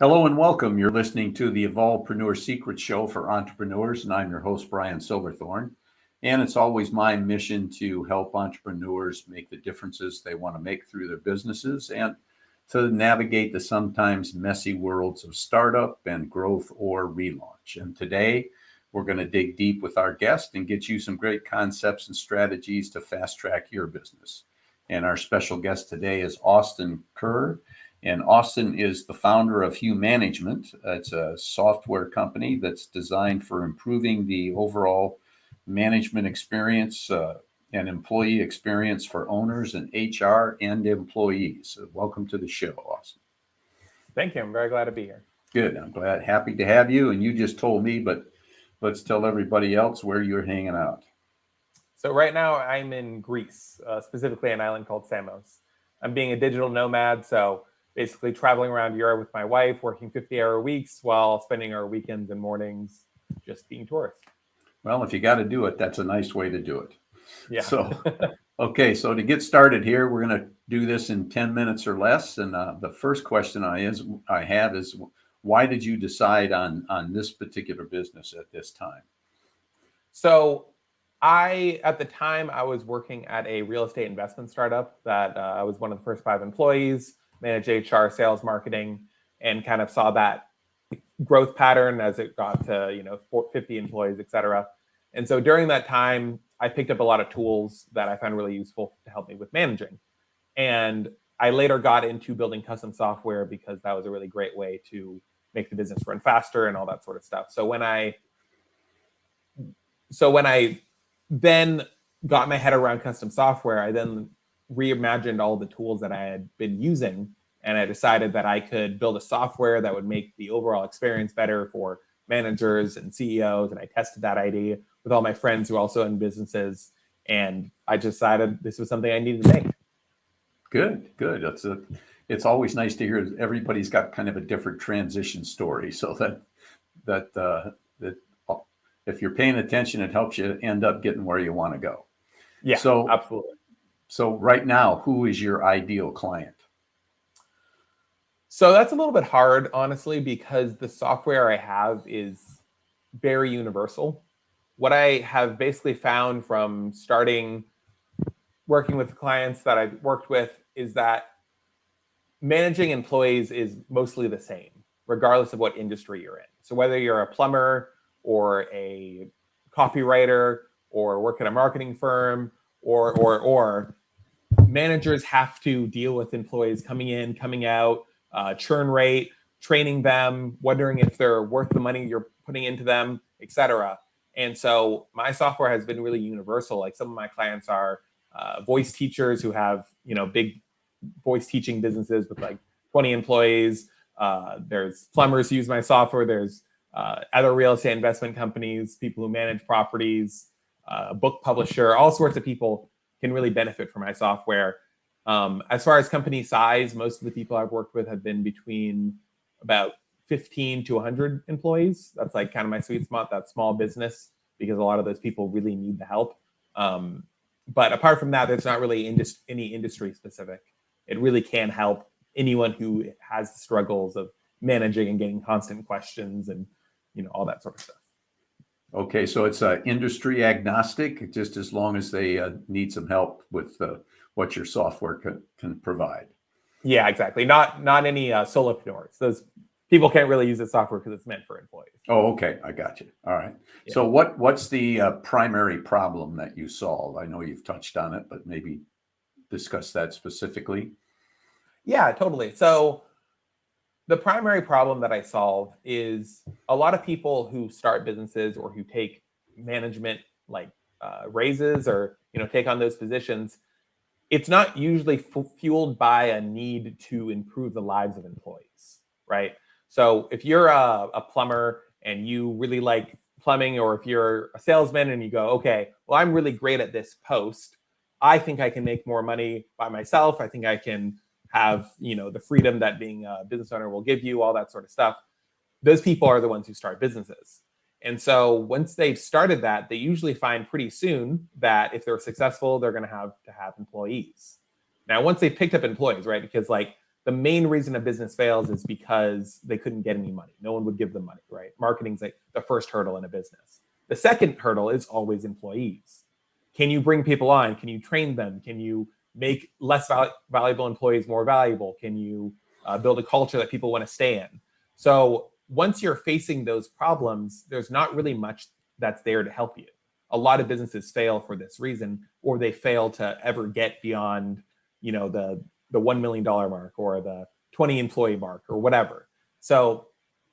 Hello and welcome. You're listening to the Evolvepreneur Secrets Show for entrepreneurs, and I'm your host, Brian Silverthorne. And it's always my mission to help entrepreneurs make the differences they want to make through their businesses and to navigate the sometimes messy worlds of startup and growth or relaunch. And today, we're going to dig deep with our guest and get you some great concepts and strategies to fast track your business. And our special guest today is Austin Kerr. And Austin is the founder of Hue Management. It's a software company that's designed for improving the overall management experience and employee experience for owners and HR and employees. So welcome to the show, Austin. Thank you. I'm very glad to be here. Good. I'm glad, happy to have you. And you just told me, but let's tell everybody else where you're hanging out. So right now I'm in Greece, specifically an island called Samos. I'm being a digital nomad, so basically traveling around Europe with my wife, working 50-hour weeks while spending our weekends and mornings just being tourists. Well, if you got to do it, that's a nice way to do it. Yeah. So, okay, so to get started here, we're going to do this in 10 minutes or less. And the first question I have is, why did you decide on this particular business at this time? So at the time, I was working at a real estate investment startup that I was one of the first 5 employees, managed HR, sales, marketing, and kind of saw that growth pattern as it got to 50 employees, et cetera. And so during that time, I picked up a lot of tools that I found really useful to help me with managing. And I later got into building custom software because that was a really great way to make the business run faster and all that sort of stuff. So when I then got my head around custom software, I then reimagined all the tools that I had been using, and I decided that I could build a software that would make the overall experience better for managers and CEOs. And I tested that idea with all my friends who also own businesses, and I decided this was something I needed to make. Good. It's always nice to hear everybody's got kind of a different transition story, so that if you're paying attention, it helps you end up getting where you want to go. Yeah, so, absolutely. So right now, who is your ideal client? So that's a little bit hard, honestly, because the software I have is very universal. What I have basically found from starting working with the clients that I've worked with is that managing employees is mostly the same, regardless of what industry you're in. So whether you're a plumber or a copywriter or work at a marketing firm or managers have to deal with employees coming in, coming out, churn rate, training them, wondering if they're worth the money you're putting into them, etc. And so my software has been really universal. Like some of my clients are voice teachers who have big voice teaching businesses with like 20 employees. There's plumbers who use my software. There's other real estate investment companies, people who manage properties, book publisher, all sorts of people can really benefit from my software. As far as company size, most of the people I've worked with have been between about 15 to 100 employees. That's like kind of my sweet spot, that small business, because a lot of those people really need the help. But apart from that, there's not really any industry specific. It really can help anyone who has the struggles of managing and getting constant questions and all that sort of stuff. Okay, so it's industry agnostic, just as long as they need some help with what your software can provide. Yeah, exactly. Not any solopreneurs. Those people can't really use the software because it's meant for employees. Oh, okay. I got you. All right. Yeah. So what's the primary problem that you solve? I know you've touched on it, but maybe discuss that specifically. Yeah, totally. So the primary problem that I solve is a lot of people who start businesses or who take management like raises or take on those positions. It's not usually fueled by a need to improve the lives of employees, right? So if you're a plumber and you really like plumbing, or if you're a salesman and you go, okay, well, I'm really great at this post. I think I can make more money by myself. I think I can have, the freedom that being a business owner will give you, all that sort of stuff. Those people are the ones who start businesses. And so once they've started that, they usually find pretty soon that if they're successful, they're going to have employees. Now, once they've picked up employees, right? Because like the main reason a business fails is because they couldn't get any money. No one would give them money, right? Marketing's like the first hurdle in a business. The second hurdle is always employees. Can you bring people on? Can you train them? Can you make less valuable employees more valuable? Can you build a culture that people want to stay in? So once you're facing those problems, there's not really much that's there to help you. A lot of businesses fail for this reason, or they fail to ever get beyond, the $1 million mark or the 20 employee mark or whatever. So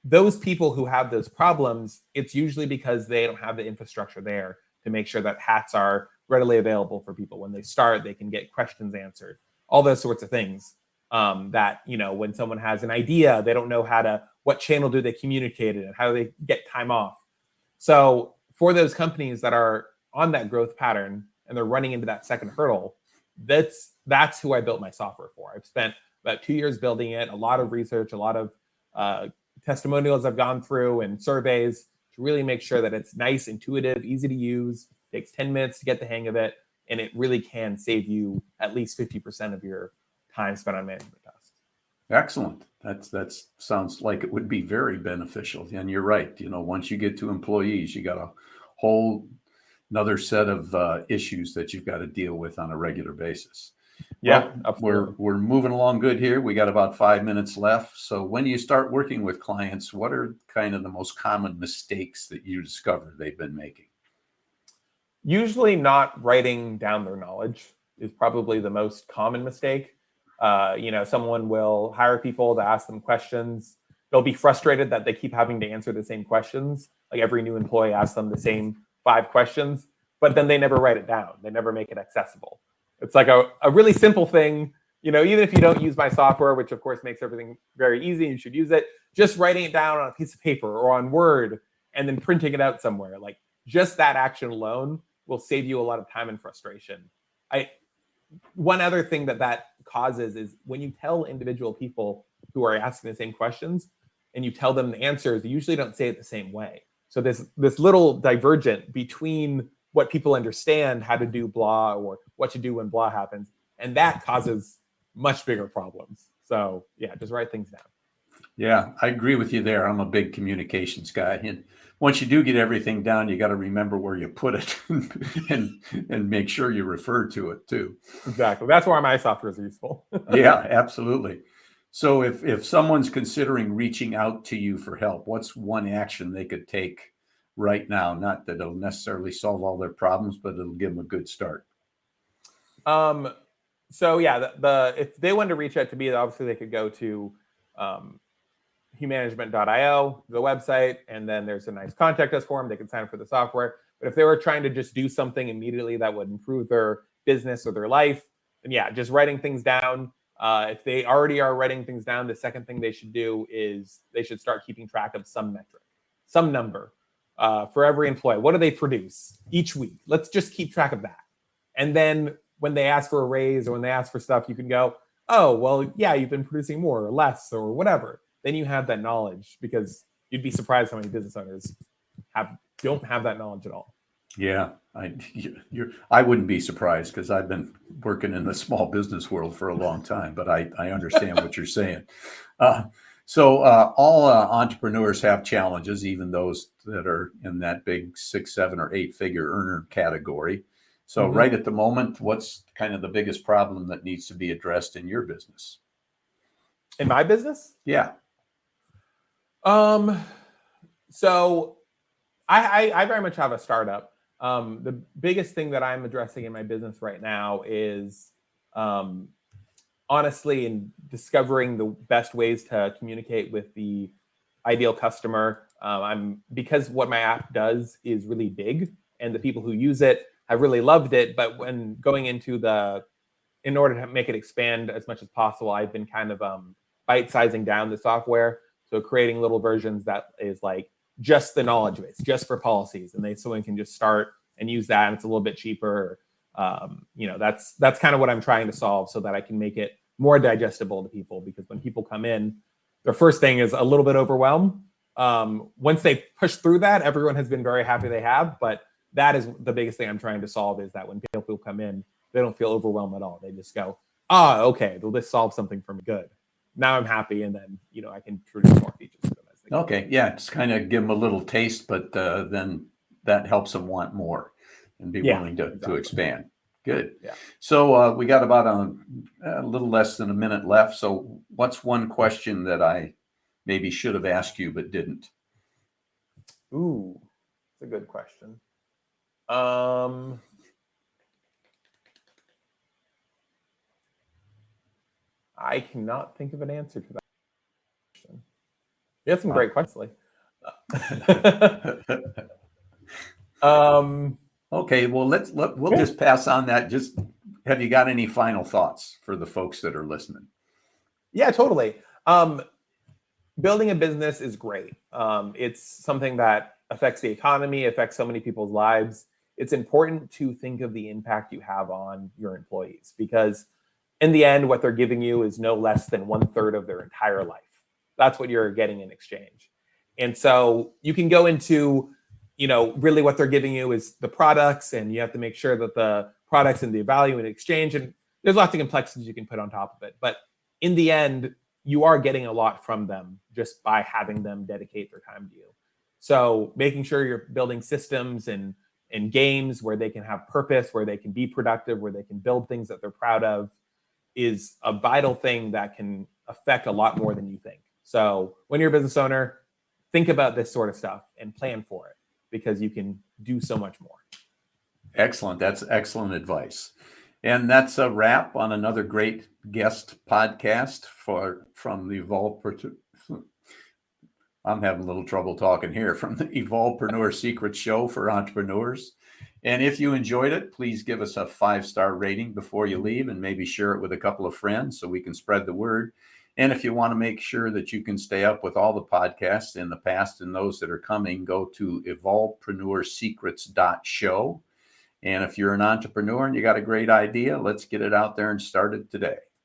those people who have those problems, it's usually because they don't have the infrastructure there to make sure that hats are readily available for people. When they start, they can get questions answered, all those sorts of things. That, when someone has an idea, they don't know what channel do they communicate it and how do they get time off. So for those companies that are on that growth pattern and they're running into that second hurdle, that's who I built my software for. I've spent about 2 years building it, a lot of research, a lot of testimonials I've gone through and surveys to really make sure that it's nice, intuitive, easy to use, takes 10 minutes to get the hang of it, and it really can save you at least 50% of your time spent on management tasks. Excellent. That sounds like it would be very beneficial. And you're right. Once you get to employees, you got a whole another set of issues that you've got to deal with on a regular basis. Yeah, well, absolutely. We're moving along good here. We got about 5 minutes left. So when you start working with clients, what are kind of the most common mistakes that you discover they've been making? Usually not writing down their knowledge is probably the most common mistake. Someone will hire people to ask them questions. They'll be frustrated that they keep having to answer the same questions. Like every new employee asks them the same 5 questions, but then they never write it down. They never make it accessible. It's like a really simple thing. Even if you don't use my software, which of course makes everything very easy, you should use it. Just writing it down on a piece of paper or on Word and then printing it out somewhere. Like just that action alone will save you a lot of time and frustration. One other thing that causes is when you tell individual people who are asking the same questions and you tell them the answers, you usually don't say it the same way. So this little divergent between what people understand how to do blah or what to do when blah happens, and that causes much bigger problems. So yeah, just write things down. Yeah, I agree with you there. I'm a big communications guy. And once you do get everything down, you got to remember where you put it and make sure you refer to it too. Exactly. That's why my software is useful. Yeah, absolutely. So if someone's considering reaching out to you for help, what's one action they could take right now? Not that it'll necessarily solve all their problems, but it'll give them a good start. So yeah, if they wanted to reach out to me, obviously they could go to humanagement.io, the website, and then there's a nice contact us form. They can sign up for the software. But if they were trying to just do something immediately that would improve their business or their life, then yeah, just writing things down. If they already are writing things down, the second thing they should do is they should start keeping track of some metric, some number for every employee. What do they produce each week? Let's just keep track of that. And then when they ask for a raise or when they ask for stuff, you can go, oh, well, yeah, you've been producing more or less or whatever. Then you have that knowledge, because you'd be surprised how many business owners don't have that knowledge at all. Yeah, I wouldn't be surprised, because I've been working in the small business world for a long time, but I understand what you're saying. So all entrepreneurs have challenges, even those that are in that big 6, 7, or 8 figure earner category. So right at the moment, what's kind of the biggest problem that needs to be addressed in your business? In my business? Yeah. So I very much have a startup. The biggest thing that I'm addressing in my business right now is honestly in discovering the best ways to communicate with the ideal customer. Because what my app does is really big, and the people who use it have really loved it. But when going in order to make it expand as much as possible, I've been kind of bite-sizing down the software. So creating little versions that is like just the knowledge base, just for policies, and someone can just start and use that, and it's a little bit cheaper. That's kind of what I'm trying to solve, so that I can make it more digestible to people. Because when people come in, their first thing is a little bit overwhelmed. Once they push through that, everyone has been very happy they have. But that is the biggest thing I'm trying to solve, is that when people come in, they don't feel overwhelmed at all. They just go, okay, well, this solves something for me. Good. now I'm happy, and then I can introduce more features to them as they go. Okay, yeah, just kind of give them a little taste, but then that helps them want more and be willing to exactly. expand. Good. Yeah. So we got about a little less than a minute left. So what's one question that I maybe should have asked you but didn't? Ooh, that's a good question. I cannot think of an answer to that question. You had some great questions. Okay, well we'll just pass on that. Just have you got any final thoughts for the folks that are listening? Yeah, totally. Building a business is great. It's something that affects the economy, affects so many people's lives. It's important to think of the impact you have on your employees, because in the end, what they're giving you is no less than 1/3 of their entire life. That's what you're getting in exchange. And so you can go into, really what they're giving you is the products, and you have to make sure that the products and the value in exchange, and there's lots of complexities you can put on top of it. But in the end, you are getting a lot from them just by having them dedicate their time to you. So making sure you're building systems and games where they can have purpose, where they can be productive, where they can build things that they're proud of, is a vital thing that can affect a lot more than you think. So when you're a business owner, think about this sort of stuff and plan for it, because you can do so much more. Excellent. That's excellent advice. And that's a wrap on another great guest podcast from the I'm having a little trouble talking here, from the Evolvepreneur Secrets Show for entrepreneurs. And if you enjoyed it, please give us a 5-star rating before you leave, and maybe share it with a couple of friends so we can spread the word. And if you want to make sure that you can stay up with all the podcasts in the past and those that are coming, go to evolvepreneursecrets.show. And if you're an entrepreneur and you got a great idea, let's get it out there and start it today.